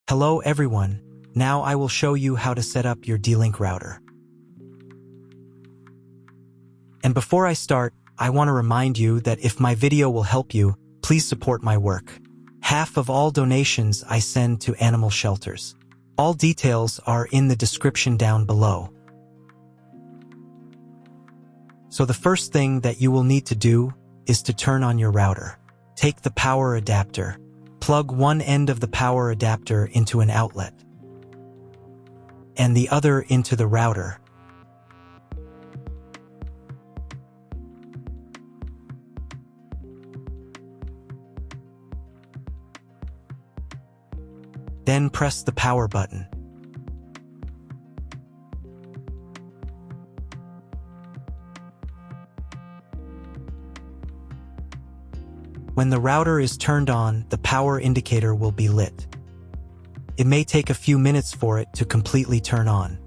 Hello everyone, now I will show you how to set up your D-Link router. And before I start, I want to remind you that if my video will help you, please support my work. Half of all donations I send to animal shelters. All details are in the description down below. So the first thing that you will need to do is to turn on your router. Take the power adapter. Plug one end of the power adapter into an outlet and the other into the router. Then press the power button. When the router is turned on, the power indicator will be lit. It may take a few minutes for it to completely turn on.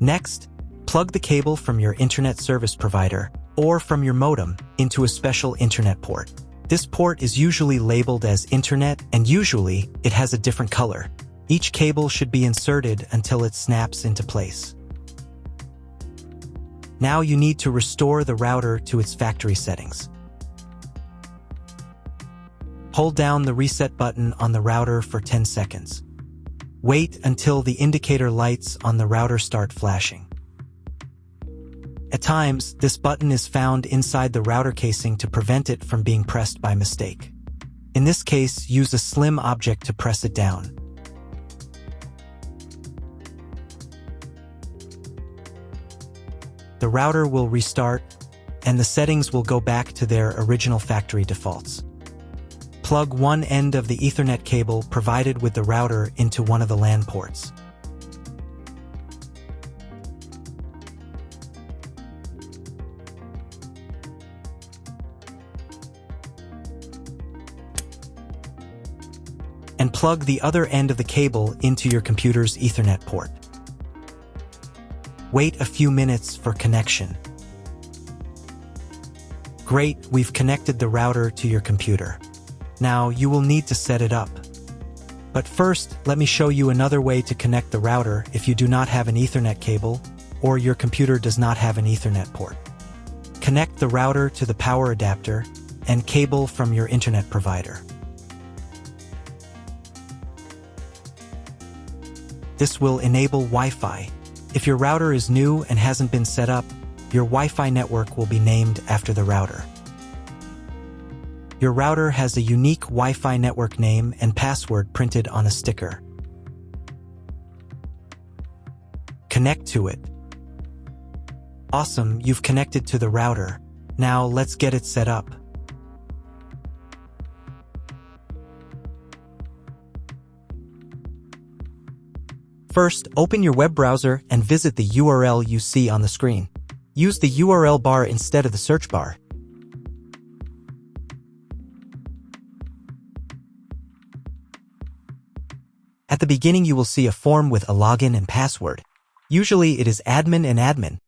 Next, plug the cable from your internet service provider or from your modem into a special internet port. This port is usually labeled as Internet, and usually it has a different color. Each cable should be inserted until it snaps into place. Now you need to restore the router to its factory settings. Hold down the reset button on the router for 10 seconds. Wait until the indicator lights on the router start flashing. At times, this button is found inside the router casing to prevent it from being pressed by mistake. In this case, use a slim object to press it down. The router will restart, and the settings will go back to their original factory defaults. Plug one end of the Ethernet cable provided with the router into one of the LAN ports. And plug the other end of the cable into your computer's Ethernet port. Wait a few minutes for connection. Great, we've connected the router to your computer. Now you will need to set it up. But first, let me show you another way to connect the router if you do not have an Ethernet cable or your computer does not have an Ethernet port. Connect the router to the power adapter and cable from your internet provider. This will enable Wi-Fi. If your router is new and hasn't been set up, your Wi-Fi network will be named after the router. Your router has a unique Wi-Fi network name and password printed on a sticker. Connect to it. Awesome, you've connected to the router. Now let's get it set up. First, open your web browser and visit the URL you see on the screen. Use the URL bar instead of the search bar. At the beginning, you will see a form with a login and password. Usually, it is admin and admin.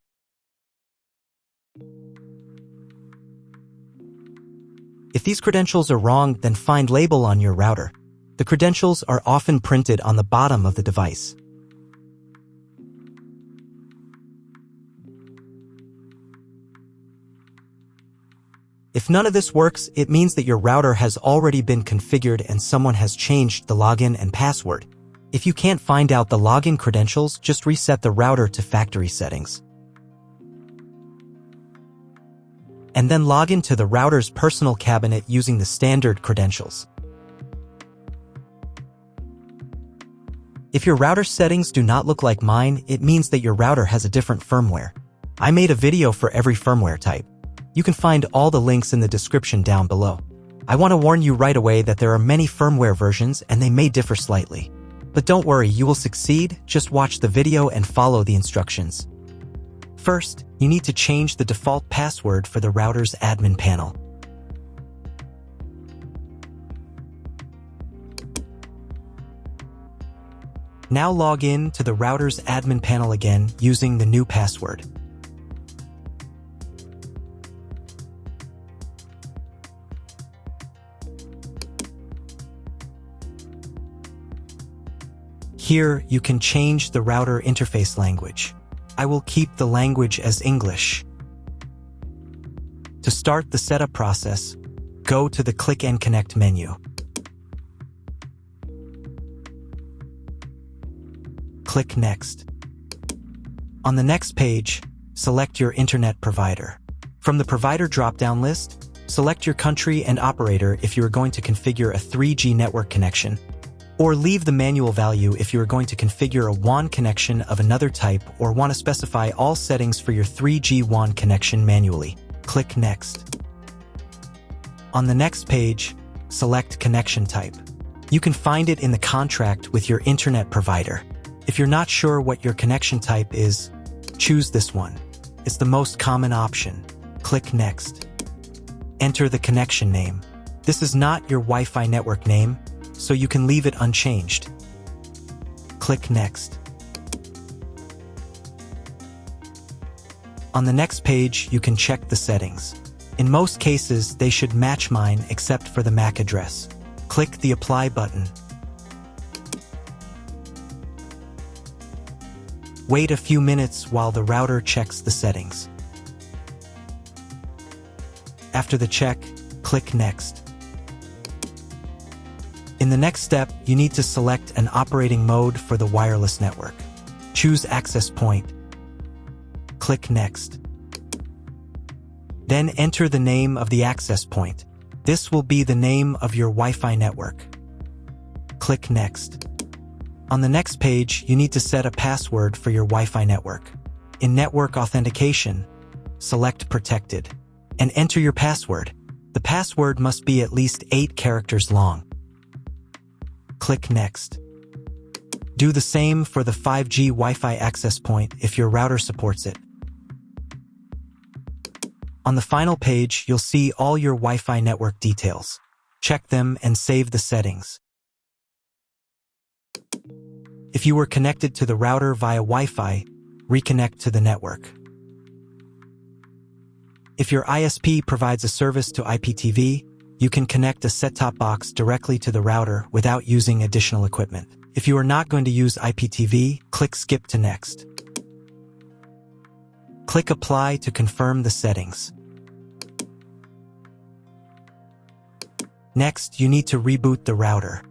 If these credentials are wrong, then find label on your router. The credentials are often printed on the bottom of the device. If none of this works, it means that your router has already been configured and someone has changed the login and password. If you can't find out the login credentials, just reset the router to factory settings. And then log into the router's personal cabinet using the standard credentials. If your router settings do not look like mine, it means that your router has a different firmware. I made a video for every firmware type. You can find all the links in the description down below. I want to warn you right away that there are many firmware versions and they may differ slightly. But don't worry, you will succeed. Just watch the video and follow the instructions. First, you need to change the default password for the router's admin panel. Now log in to the router's admin panel again using the new password. Here, you can change the router interface language. I will keep the language as English. To start the setup process, go to the Click and Connect menu. Click Next. On the next page, select your internet provider. From the provider drop-down list, select your country and operator if you are going to configure a 3G network connection, or leave the manual value if you are going to configure a WAN connection of another type or want to specify all settings for your 3G WAN connection manually. Click Next. On the next page, select connection type. You can find it in the contract with your internet provider. If you're not sure what your connection type is, choose this one. It's the most common option. Click Next. Enter the connection name. This is not your Wi-Fi network name, so you can leave it unchanged. Click Next. On the next page, you can check the settings. In most cases, they should match mine except for the MAC address. Click the Apply button. Wait a few minutes while the router checks the settings. After the check, click Next. In the next step, you need to select an operating mode for the wireless network. Choose Access Point. Click Next. Then enter the name of the access point. This will be the name of your Wi-Fi network. Click Next. On the next page, you need to set a password for your Wi-Fi network. In Network Authentication, select Protected and enter your password. The password must be at least 8 characters long. Click Next. Do the same for the 5G Wi-Fi access point if your router supports it. On the final page, you'll see all your Wi-Fi network details. Check them and save the settings. If you were connected to the router via Wi-Fi, reconnect to the network. If your ISP provides a service to IPTV, you can connect a set-top box directly to the router without using additional equipment. If you are not going to use IPTV, click Skip to Next. Click Apply to confirm the settings. Next, you need to reboot the router.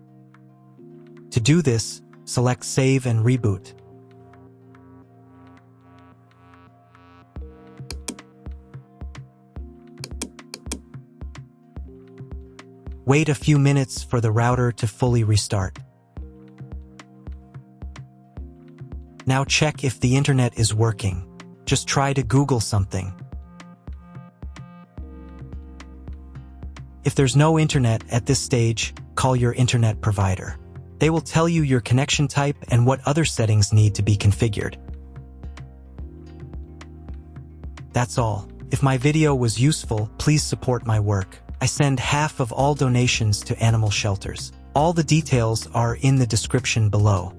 To do this, select Save and Reboot. Wait a few minutes for the router to fully restart. Now check if the internet is working. Just try to Google something. If there's no internet at this stage, call your internet provider. They will tell you your connection type and what other settings need to be configured. That's all. If my video was useful, please support my work. I send half of all donations to animal shelters. All the details are in the description below.